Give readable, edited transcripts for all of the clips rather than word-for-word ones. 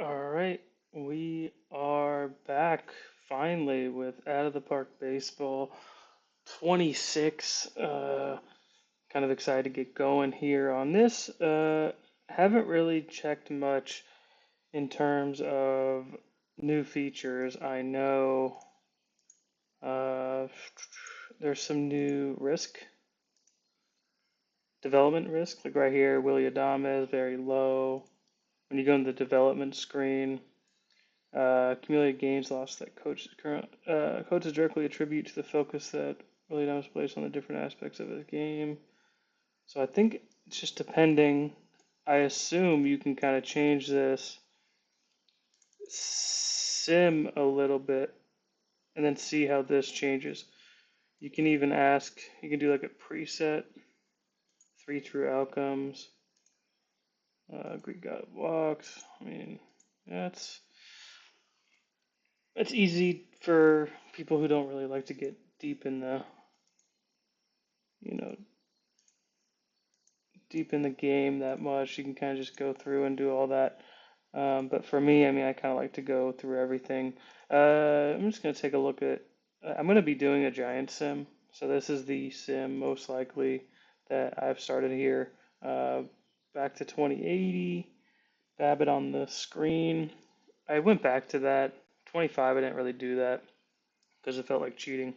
All right, we are back finally with Out of the Park Baseball 26. Kind of excited to get going here on this. Haven't really checked much in terms of new features. I know uh, there's some new development risk, like right here, Willie Adames, very low. When you go in the development screen, accumulated gains lost that coaches directly attribute to the focus that Willie Adames placed on the different aspects of his game. So I think it's just depending. I assume you can kind of change this sim a little bit and then see how this changes. You can even ask, you can do like a preset, three true outcomes, Greek God of Walks. I mean, that's it's easy for people who don't really like to get deep in the, you know, deep in the game that much. You can kind of just go through and do all that. But for me, I mean, I kind of like to go through everything. I'm just going to take a look at. I'm going to be doing a giant sim. So this is the sim most likely that I've started here. Uh, Back to 2080, Babbitt on the screen. I went back to that. 25, I didn't really do that because it felt like cheating.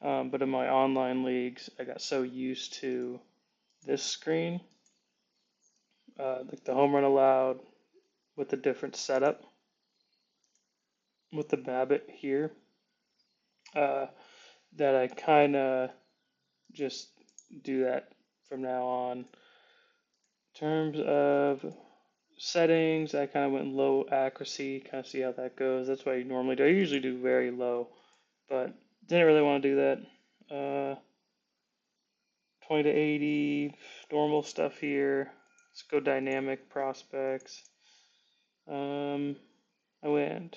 But in my online leagues, I got so used to this screen, like the home run allowed with the different setup with the Babbitt here, uh, that I kind of just do that from now on. In terms of settings, I kind of went low accuracy, kind of see how that goes. That's what I normally do. I usually do very low, but didn't really want to do that. 20 to 80, normal stuff here. Let's go dynamic prospects. Um, I went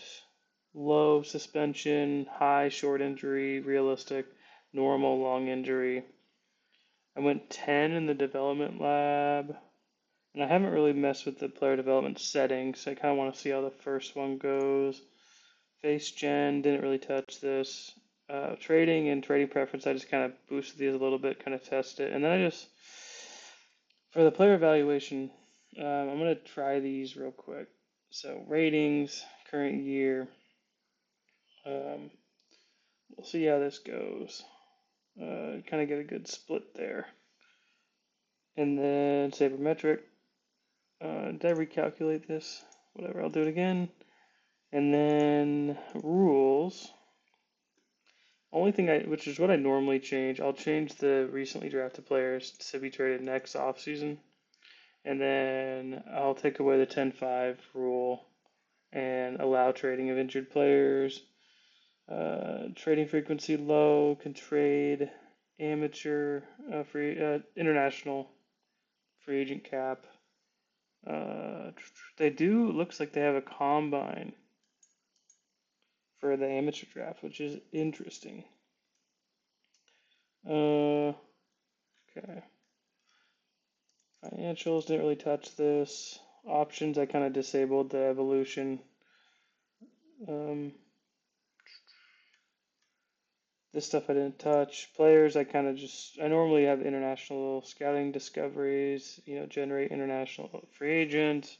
low suspension, high short injury, realistic, normal long injury. I went 10 in the development lab, and I haven't really messed with the player development settings. So I kind of want to see how the first one goes. Face gen, didn't really touch this. Trading and trading preference, I just kind of boosted these a little bit, kind of test it. And then for the player evaluation, I'm going to try these real quick. So ratings, current year. Um, we'll see how this goes. Kind of get a good split there. And then sabermetric. Did I recalculate this? Whatever, I'll do it again. And then rules. Only thing which is what I normally change, I'll change the recently drafted players to be traded next offseason. And then I'll take away the 10-5 rule and allow trading of injured players. Trading frequency low, can trade amateur, international free agent cap. They do, looks like they have a combine for the amateur draft, which is interesting. Okay. Financials, didn't really touch this. Options, I kind of disabled the evolution. Um, this stuff I didn't touch. Players, I normally have international scouting discoveries, generate international free agents,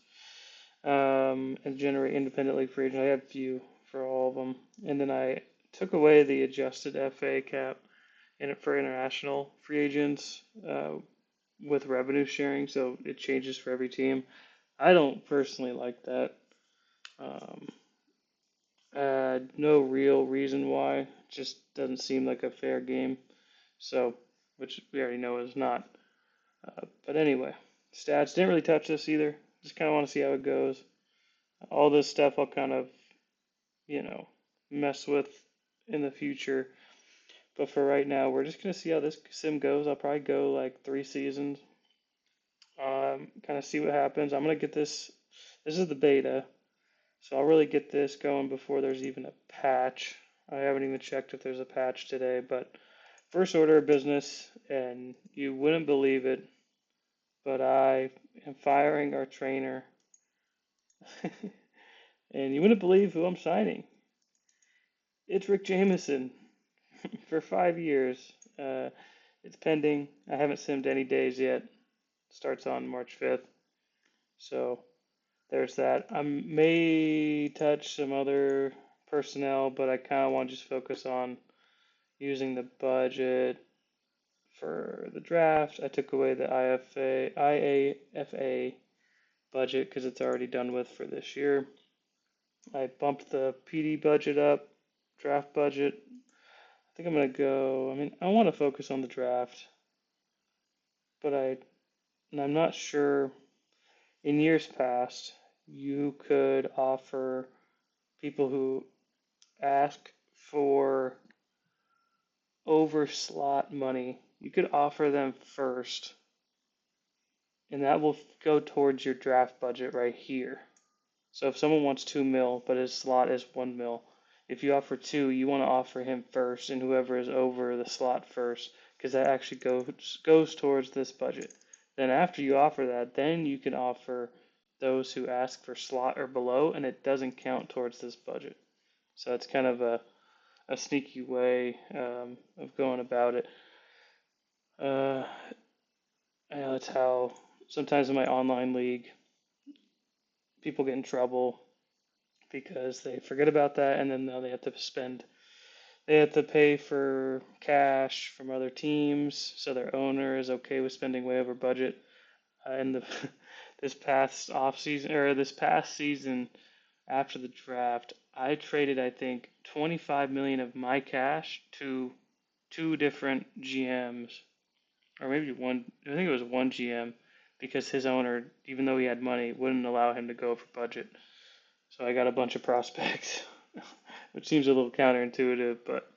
and generate independently free agents. I had a few for all of them. And then I took away the adjusted FA cap for international free agents with revenue sharing, so it changes for every team. I don't personally like that. Um, no real reason why. It just doesn't seem like a fair game. So, which we already know is not. But anyway, stats didn't really touch this either. Just kind of want to see how it goes. All this stuff I'll kind of, you know, mess with in the future. But for right now, we're just gonna see how this sim goes. I'll probably go like 3 seasons. Kind of see what happens. I'm gonna get this. This is the beta, so I'll really get this going before there's even a patch. I haven't even checked if there's a patch today, but first order of business, and you wouldn't believe it, but I am firing our trainer. And you wouldn't believe who I'm signing. It's Rick Jameson for 5 years. It's pending. I haven't simmed any days yet. Starts on March 5th. So there's that. I may touch some other personnel, but I kind of want to just focus on using the budget for the draft. I took away the IAFA budget because it's already done with for this year. I bumped the PD budget up, draft budget. I think I'm gonna go. I mean, I want to focus on the draft, but I'm not sure. In years past, you could offer people who ask for over slot money. You could offer them first, and that will go towards your draft budget right here. So if someone wants 2 mil, but his slot is 1 mil, if you offer two, you want to offer him first, and whoever is over the slot first, because that actually goes towards this budget. Then after you offer that, then you can offer those who ask for slot or below, and it doesn't count towards this budget. So it's kind of a sneaky way of going about it. Uh, I know it's how sometimes in my online league, people get in trouble because they forget about that, and then now they have to pay for cash from other teams, so their owner is okay with spending way over budget. And this past off season or this past season after the draft, I traded I think 25 million of my cash to two different GMs, or maybe one. I think it was one GM because his owner, even though he had money, wouldn't allow him to go over budget. So I got a bunch of prospects, which seems a little counterintuitive, but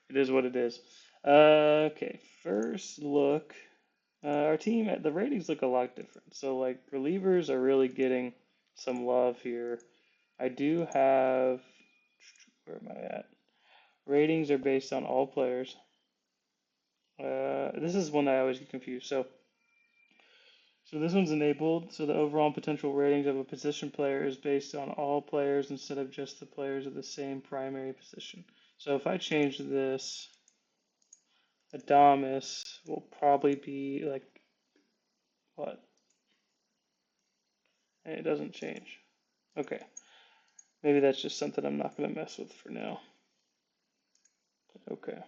it is what it is. Okay, first look. Our team, the ratings look a lot different. So, like, relievers are really getting some love here. I do have, where am I at? Ratings are based on all players. This is one that I always get confused. So this one's enabled. So the overall potential ratings of a position player is based on all players instead of just the players of the same primary position. So if I change this, Adamas will probably be like what? And it doesn't change. Okay, maybe that's just something I'm not going to mess with for now. Okay.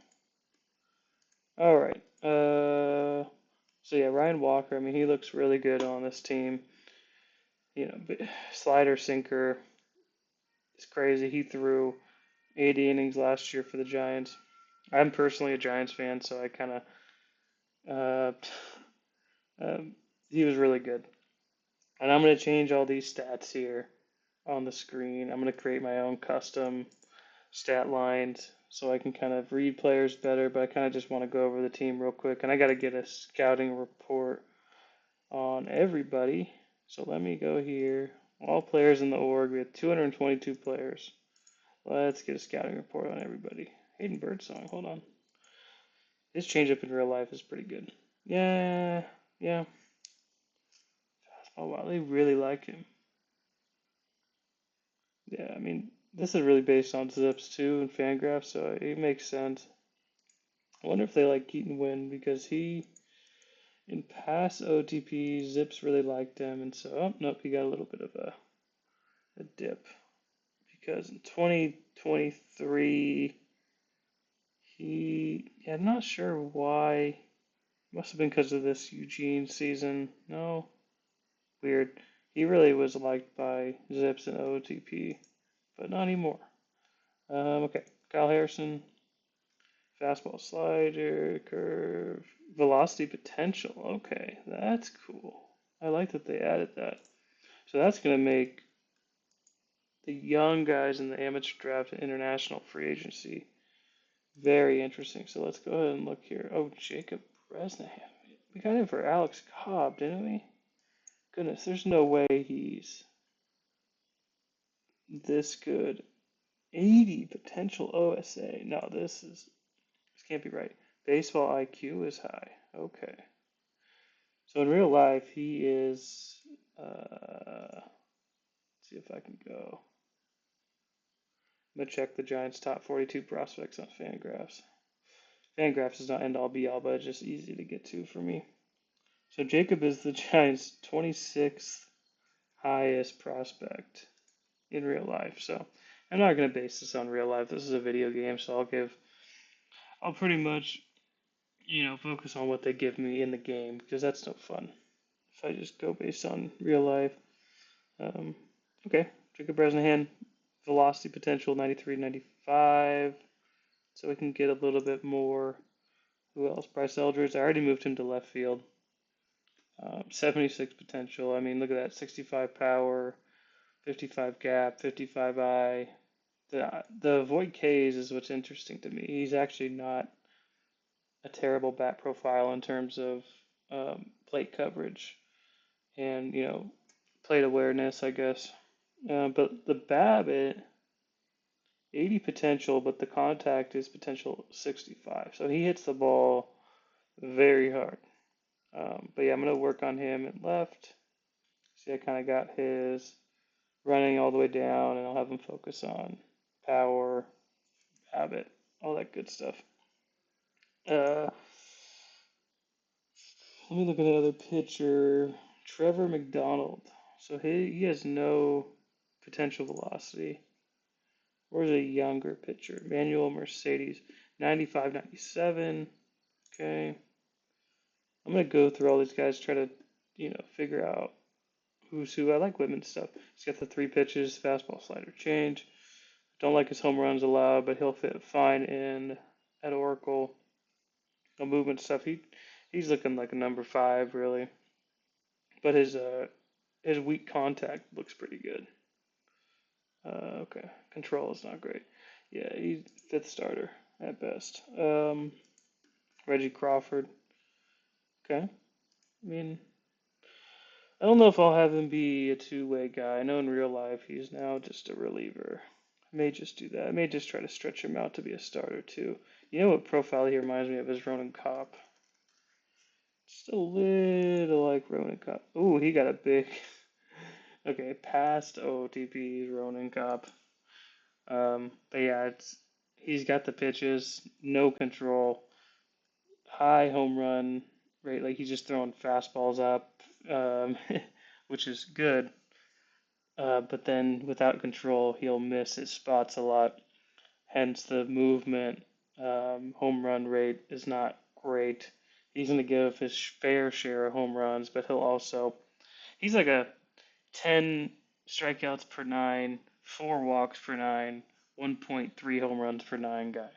All right. So yeah, Ryan Walker. I mean, he looks really good on this team. You know, slider sinker is crazy. He threw 80 innings last year for the Giants. I'm personally a Giants fan, so I kind of he was really good. And I'm going to change all these stats here on the screen. I'm going to create my own custom stat lines so I can kind of read players better, but I kind of just want to go over the team real quick. And I got to get a scouting report on everybody. So let me go here. All players in the org. We have 222 players. Let's get a scouting report on everybody. Hayden Birdsong, hold on. His changeup in real life is pretty good. Yeah, yeah. Oh wow, they really like him. Yeah, I mean, this is really based on Zips too and Fangraphs, so it makes sense. I wonder if they like Keaton Wynn because in past OTP, Zips really liked him, and so, oh, nope, he got a little bit of a dip because in 2023, yeah, I'm not sure why. Must have been because of this Eugene season. No, weird. He really was liked by Zips and OTP, but not anymore. Okay, Kyle Harrison, fastball slider, curve, velocity potential. Okay, that's cool. I like that they added that. So that's going to make the young guys in the amateur draft and international free agency very interesting. So let's go ahead and look here. Oh, Jacob Bresnahan. We got him for Alex Cobb, didn't we? Goodness, there's no way he's this good. 80 potential OSA. No, this can't be right. Baseball IQ is high. Okay. So in real life, he is. Let's see if I can go. I'm gonna check the Giants' top 42 prospects on Fangraphs. Fangraphs is not end all be all, but it's just easy to get to for me. So Jacob is the Giants' 26th highest prospect in real life. So I'm not gonna base this on real life. This is a video game, so I'll pretty much focus on what they give me in the game because that's no fun if I just go based on real life. Um, okay, Jacob Bresnahan, velocity potential 93, 95. So we can get a little bit more. Who else? Bryce Eldridge. I already moved him to left field. 76 potential. I mean, look at that. 65 power, 55 gap, 55 eye. The void Ks is what's interesting to me. He's actually not a terrible bat profile in terms of plate coverage and plate awareness, I guess. But the BABIP, 80 potential, but the contact is potential 65. So he hits the ball very hard. But yeah, I'm going to work on him at left. See, I kind of got his running all the way down, and I'll have him focus on power, habit, all that good stuff. Let me look at another pitcher. Trevor McDonald. So he has no potential velocity. Where's a younger pitcher? Manuel Mercedes, 95, 97. Okay. I'm going to go through all these guys, try to, figure out who's who. I like Whitman's stuff. He's got the 3 pitches, fastball, slider, change. Don't like his home runs allowed, but he'll fit fine in at Oracle. No movement stuff. He's looking like a number 5, really. But his weak contact looks pretty good. Okay, control is not great. Yeah, he's 5th starter at best. Reggie Crawford. Okay. I mean, I don't know if I'll have him be a two-way guy. I know in real life he's now just a reliever. I may just do that. I may just try to stretch him out to be a starter too. You know what profile he reminds me of is Ronan Kopp. Just a little like Ronan Kopp. Ooh, he got a big. Okay, past OOTP Ronan Kopp. But yeah, he's got the pitches, no control, high home run rate. Like he's just throwing fastballs up, which is good. But then without control, he'll miss his spots a lot. Hence the movement. Home run rate is not great. He's going to give his fair share of home runs, but he's like a 10 strikeouts per 9, 4 walks per 9, 1.3 home runs per 9 guy.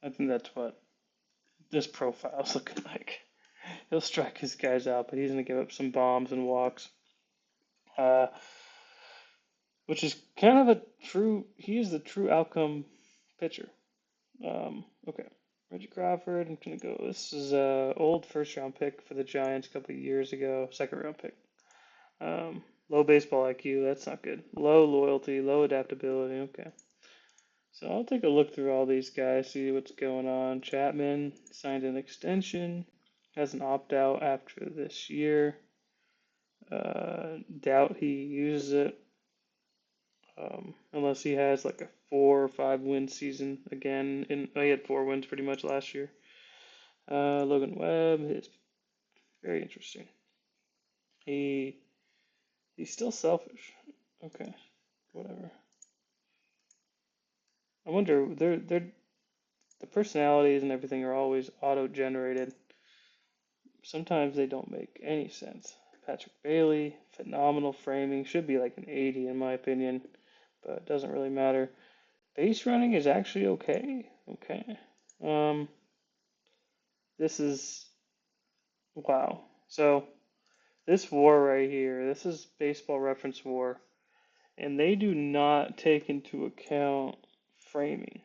I think that's what this profile's looking like. He'll strike his guys out, but he's going to give up some bombs and walks. Which is kind of he is the true outcome pitcher. Okay, Reggie Crawford, I'm going to go, this is an old first round pick for the Giants a couple of years ago, second round pick. Low baseball IQ, that's not good. Low loyalty, low adaptability, okay. So I'll take a look through all these guys, see what's going on. Chapman signed an extension, has an opt-out after this year. Doubt he uses it. Unless he has like a 4 or 5 win season again. He had 4 wins pretty much last year. Logan Webb is very interesting. He's still selfish. Okay, whatever. I wonder the personalities and everything are always auto-generated. Sometimes they don't make any sense. Patrick Bailey, phenomenal framing, should be like an 80 in my opinion, but it doesn't really matter. Base running is actually okay. Okay. This is wow. So this WAR right here, this is Baseball Reference WAR, and they do not take into account framing.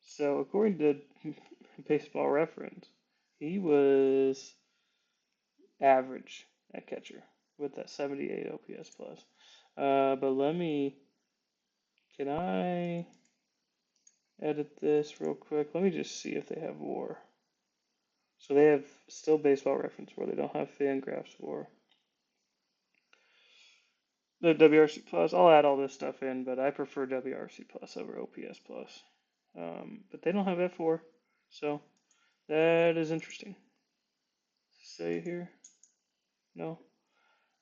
So according to Baseball Reference, he was average at catcher with that 78 OPS plus. But can I edit this real quick? Let me just see if they have WAR. So they have still Baseball Reference WAR. They don't have Fangraphs WAR. the WRC plus. I'll add all this stuff in, but I prefer WRC plus over OPS plus. But they don't have F4, so that is interesting. Say here, no.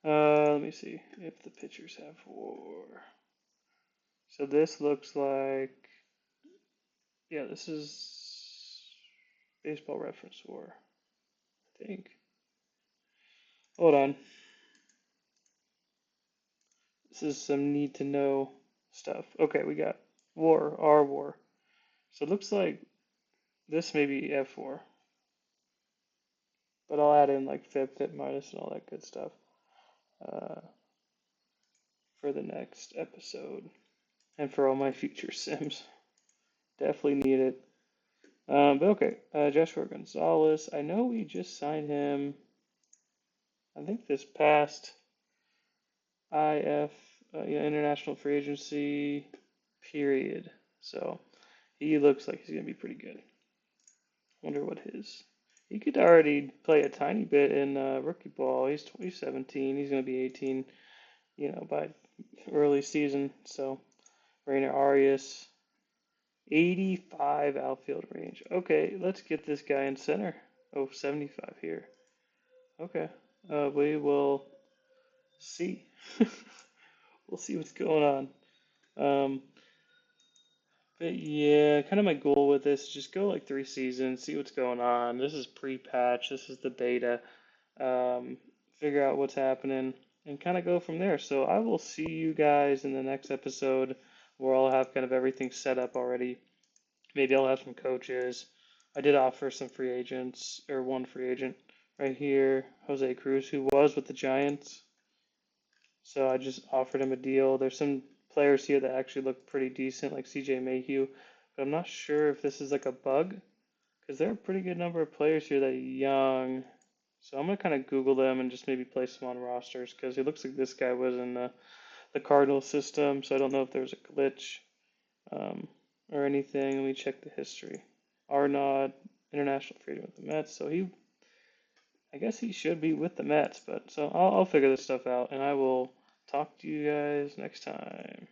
Let me see if the pitchers have WAR. So this looks like, yeah, this is Baseball Reference WAR, I think. Hold on. This is some need to know stuff. Okay, we got WAR, R WAR. So it looks like this may be F4, but I'll add in like FIP minus, and all that good stuff uh, for the next episode and for all my future sims. Definitely need it. But okay, Joshua Gonzalez. I know we just signed him. I think this past IF, International Free Agency period. So he looks like he's gonna be pretty good. Wonder what his. He could already play a tiny bit in rookie ball. He's 17. He's gonna be 18, by early season. So Rainer Arias, 85 outfield range. Okay, let's get this guy in center. Oh, 75 here. Okay, we will see. We'll see what's going on. But yeah, kind of my goal with this is just go like 3 seasons, see what's going on. This is pre-patch. This is the beta. Um, Figure out what's happening and kind of go from there. So I will see you guys in the next episode where I'll have kind of everything set up already. Maybe I'll have some coaches. I did offer some free agents, or one free agent right here, Jose Cruz, who was with the Giants. So I just offered him a deal. There's some players here that actually look pretty decent, like CJ Mayhew, but I'm not sure if this is like a bug because there are a pretty good number of players here that are young. So I'm gonna kind of Google them and just maybe place them on rosters because it looks like this guy was in the Cardinal system. So I don't know if there's a glitch um, or anything. Let me check the history. Arnaud, international freedom with the Mets. So I guess he should be with the Mets, but so I'll figure this stuff out and I will talk to you guys next time.